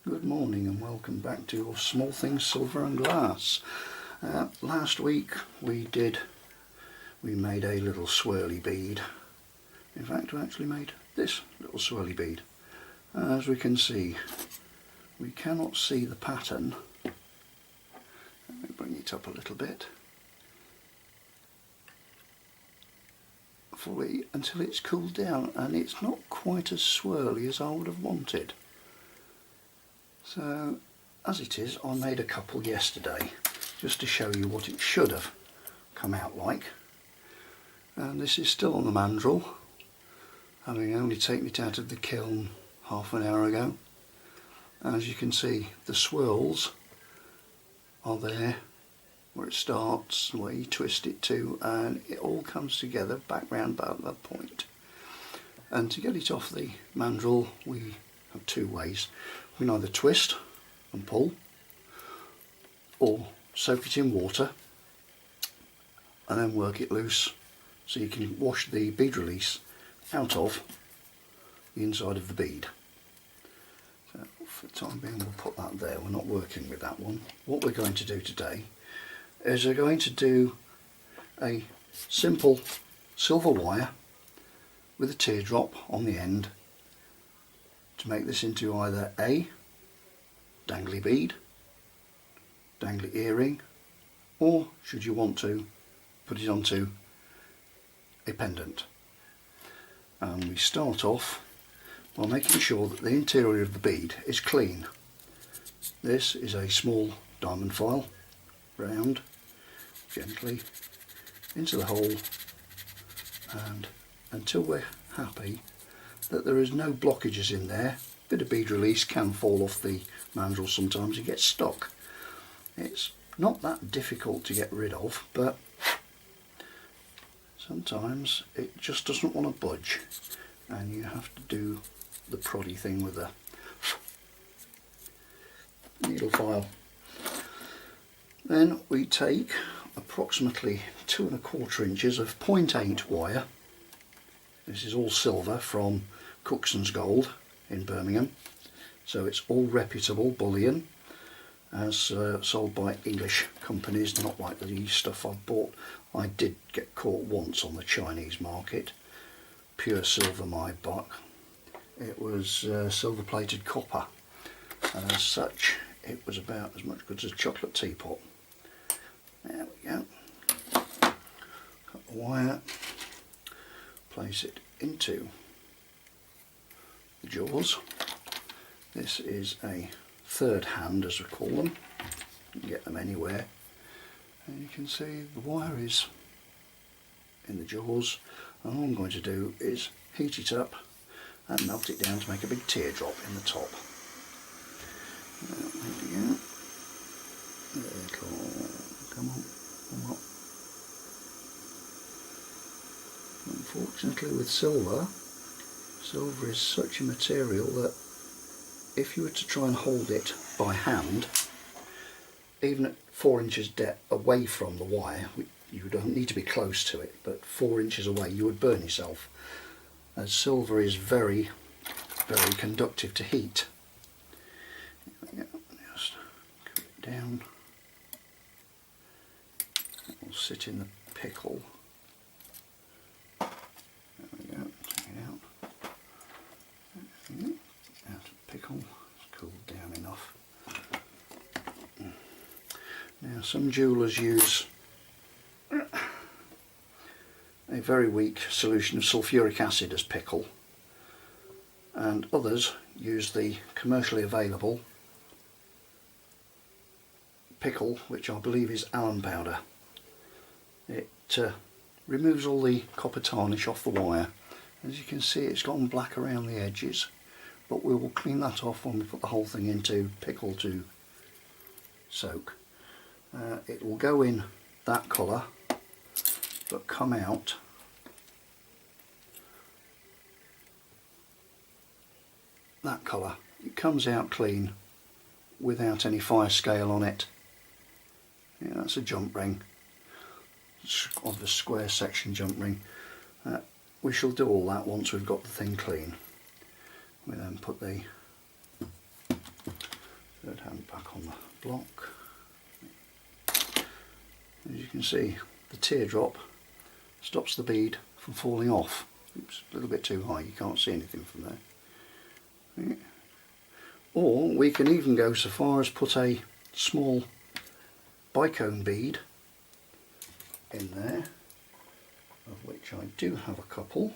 Good morning and welcome back to Small Things Silver and Glass. Last week we made a little swirly bead. In fact, we actually made this little swirly bead. As we can see, we cannot see the pattern. Let me bring it up a little bit fully until it's cooled down, and it's not quite as swirly as I would have wanted. So, as it is, I made a couple yesterday just to show you what it should have come out like. And this is still on the mandrel, having only taken it out of the kiln half an hour ago. As you can see, the swirls are there where it starts, where you twist it to, and it all comes together back round about that point. And to get it off the mandrel, we have two ways. We can either twist and pull, or soak it in water and then work it loose so you can wash the bead release out of the inside of the bead. So for the time being we'll put that there, we're not working with that one. What we're going to do today is we're going to do a simple silver wire with a teardrop on the end to make this into either a dangly bead, dangly earring, or should you want to, put it onto a pendant. And we start off by making sure that the interior of the bead is clean. This is a small diamond file, round, gently into the hole, and until we're happy that there is no blockages in there. A bit of bead release can fall off the mandrel sometimes and get stuck. It's not that difficult to get rid of, but sometimes it just doesn't want to budge and you have to do the proddy thing with a needle file. Then we take approximately 2 1/4 inches of 0.8 wire. This is all silver from Cookson's Gold in Birmingham, so it's all reputable bullion, as sold by English companies, not like the stuff I've bought. I did get caught once on the Chinese market. Pure silver my buck. It was silver plated copper, and as such it was about as much good as a chocolate teapot. There we go. Cut the wire, place it into the jaws. This is a third hand, as we call them. You can get them anywhere. And you can see the wire is in the jaws, and all I'm going to do is heat it up and melt it down to make a big teardrop in the top. There we go. Come on, come on. Unfortunately with silver is such a material that if you were to try and hold it by hand, even at 4 inches depth away from the wire, you don't need to be close to it, but 4 inches away you would burn yourself, as silver is very, very conductive to heat. Just cut it down. It will sit in the pickle. There we go, take it out. Out of the pickle, it's cooled down enough. Now some jewellers use a very weak solution of sulfuric acid as pickle, and others use the commercially available pickle, which I believe is alum powder. It removes all the copper tarnish off the wire. As you can see, it's gone black around the edges, but we will clean that off when we put the whole thing into pickle to soak. It will go in that colour but come out that colour. It comes out clean without any fire scale on it. Yeah, that's a jump ring, of the square section jump ring. We shall do all that once we've got the thing clean. We then put the it back on the block. As you can see, the teardrop stops the bead from falling off. Oops, a little bit too high, you can't see anything from there. Yeah. Or we can even go so far as put a small bicone bead in there, of which I do have a couple.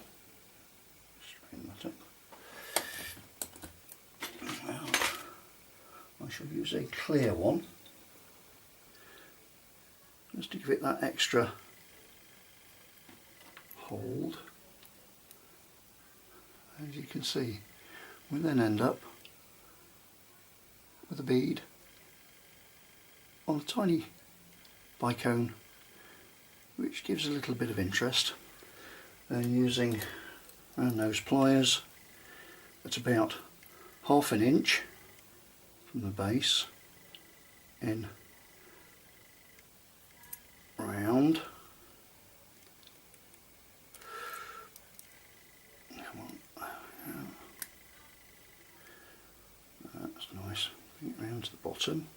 Straighten that up. Well, I shall use a clear one, just to give it that extra hold. As you can see, we then end up with a bead on a tiny bicone, which gives a little bit of interest. And using round nose pliers at about ½ an inch from the base in round. Come on, that's nice. Bring it round to the bottom,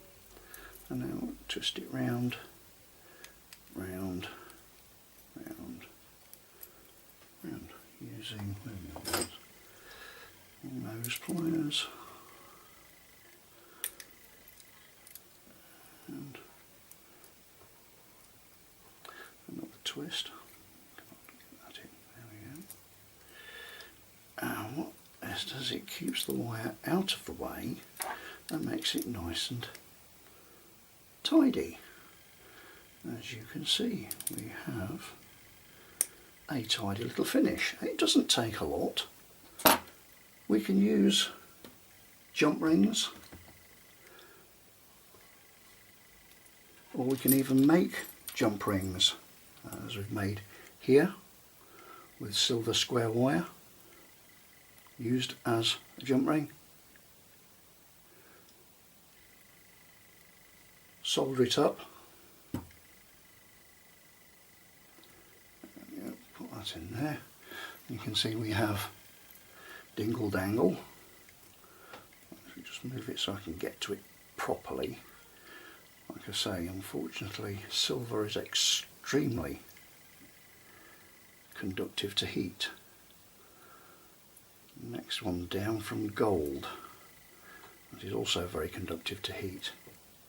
and now we'll twist it round, round, round, round, using nose pliers. And another twist. Come on, get that in. There we go. And what this does, it keeps the wire out of the way and makes it nice and tidy. As you can see, we have a tidy little finish. It doesn't take a lot. We can use jump rings, or we can even make jump rings, as we've made here with silver square wire used as a jump ring. Solder it up, put that in there. You can see we have dingle dangle. Just move it so I can get to it properly. Like I say, unfortunately silver is extremely conductive to heat. Next one down from gold. It is also very conductive to heat,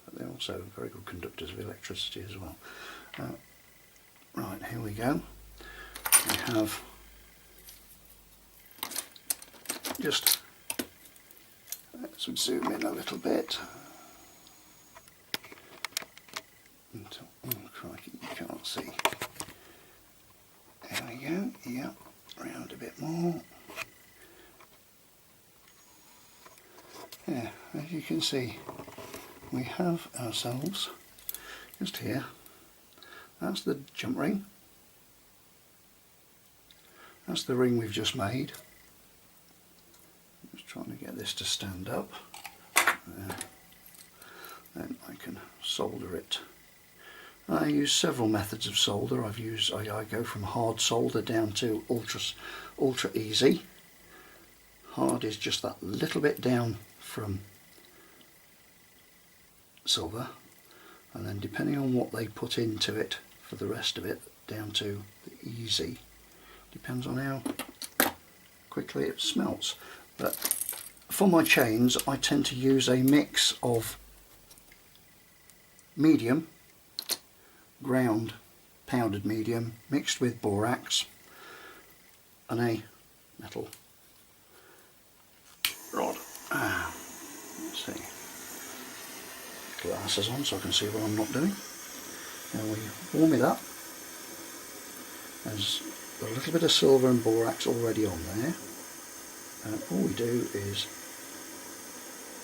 but they're also very good conductors of electricity as well. Right, here we go. We have just, let's zoom in a little bit. Oh crikey, you can't see. There we go, yeah, round a bit more. Yeah, as you can see, we have ourselves, just here, that's the jump ring. That's the ring we've just made. Just trying to get this to stand up. There. Then I can solder it. I use several methods of solder. I go from hard solder down to ultra easy. Hard is just that little bit down from silver, and then depending on what they put into it for the rest of it, down to the easy. Depends on how quickly it smelts. But for my chains I tend to use a mix of medium, ground powdered medium, mixed with borax and a metal rod. Let's see. Glasses on so I can see what I'm not doing. Now we warm it up. There's a little bit of silver and borax already on there. And all we do is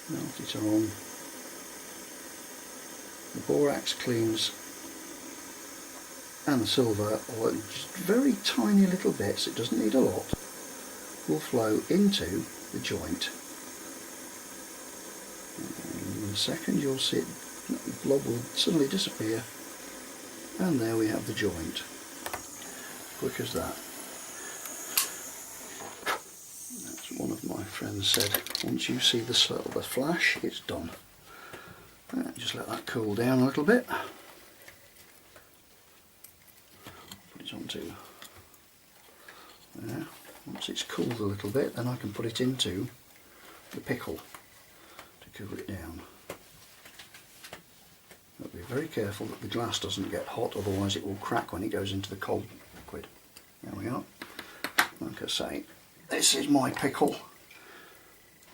melt it on. The borax cleans, and the silver, or just very tiny little bits, it doesn't need a lot, will flow into the joint. And in a second you'll see it, the blob will suddenly disappear, and there we have the joint. Quick as that. That's one of my friends said, once you see the flash, it's done. Just let that cool down a little bit. Put it onto there. Once it's cooled a little bit, then I can put it into the pickle to cool it down. But be very careful that the glass doesn't get hot, otherwise it will crack when it goes into the cold liquid. There we are. Like I say, this is my pickle.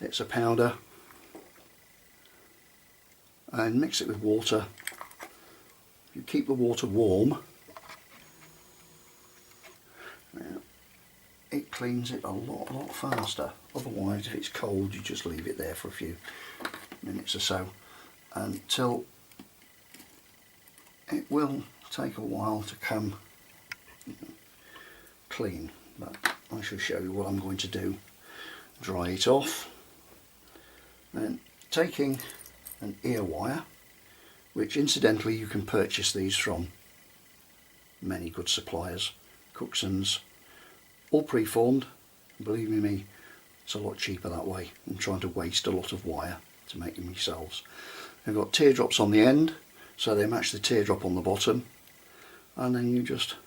It's a powder. And mix it with water. You keep the water warm, it cleans it a lot faster. Otherwise, if it's cold, you just leave it there for a few minutes or so until it will take a while to come clean. But I shall show you what I'm going to do. Dry it off, then taking an ear wire, which incidentally you can purchase these from many good suppliers, Cookson's, all preformed. Believe me, it's a lot cheaper that way than trying to waste a lot of wire to make them yourselves. They've got teardrops on the end, so they match the teardrop on the bottom, and then you just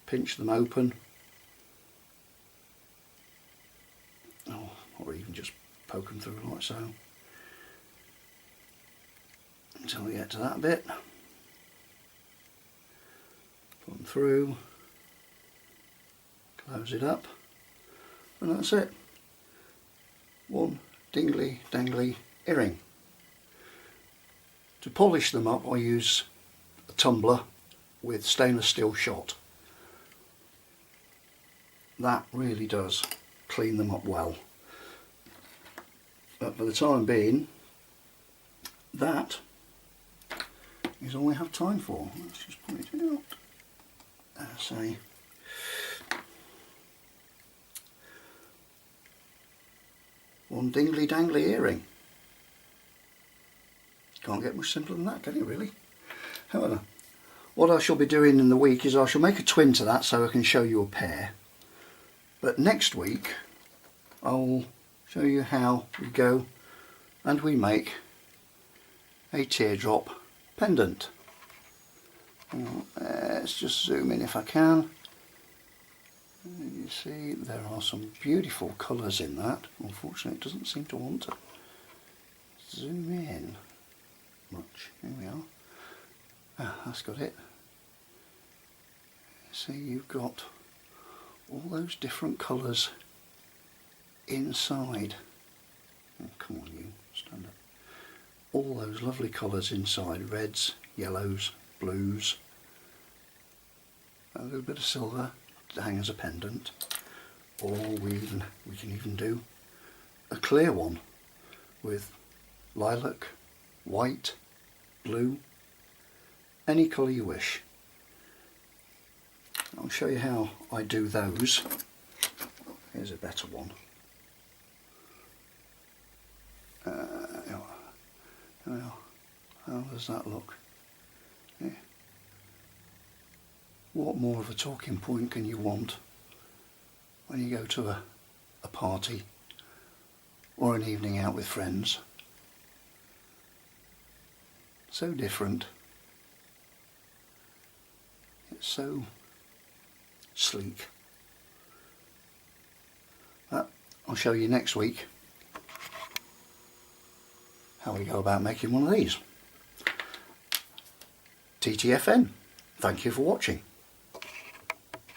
pinch them open, or even just poke them through like so, until we get to that bit. Put them through, close it up, and that's it. One dingly dangly earring. To polish them up, I use a tumbler with stainless steel shot. That really does clean them up well. But for the time being, that is all we have time for. Let's just put it out. Say, one dingly dangly earring. Can't get much simpler than that, can you really? However, what I shall be doing in the week is I shall make a twin to that so I can show you a pair. But next week I'll show you how we go and we make a teardrop pendant. Let's just zoom in if I can. You see there are some beautiful colours in that. Unfortunately it doesn't seem to want to zoom in much. Here we are. Ah, that's got it. See, you've got all those different colours inside. Oh, come on, you stand up. All those lovely colours inside, reds, yellows, blues, a little bit of silver to hang as a pendant, or we can even do a clear one with lilac, white, blue, any colour you wish. I'll show you how I do those. Here's a better one. How does that look? Yeah. What more of a talking point can you want when you go to a party or an evening out with friends? So different. It's so sleek. But I'll show you next week how we go about making one of these. TTFN. Thank you for watching.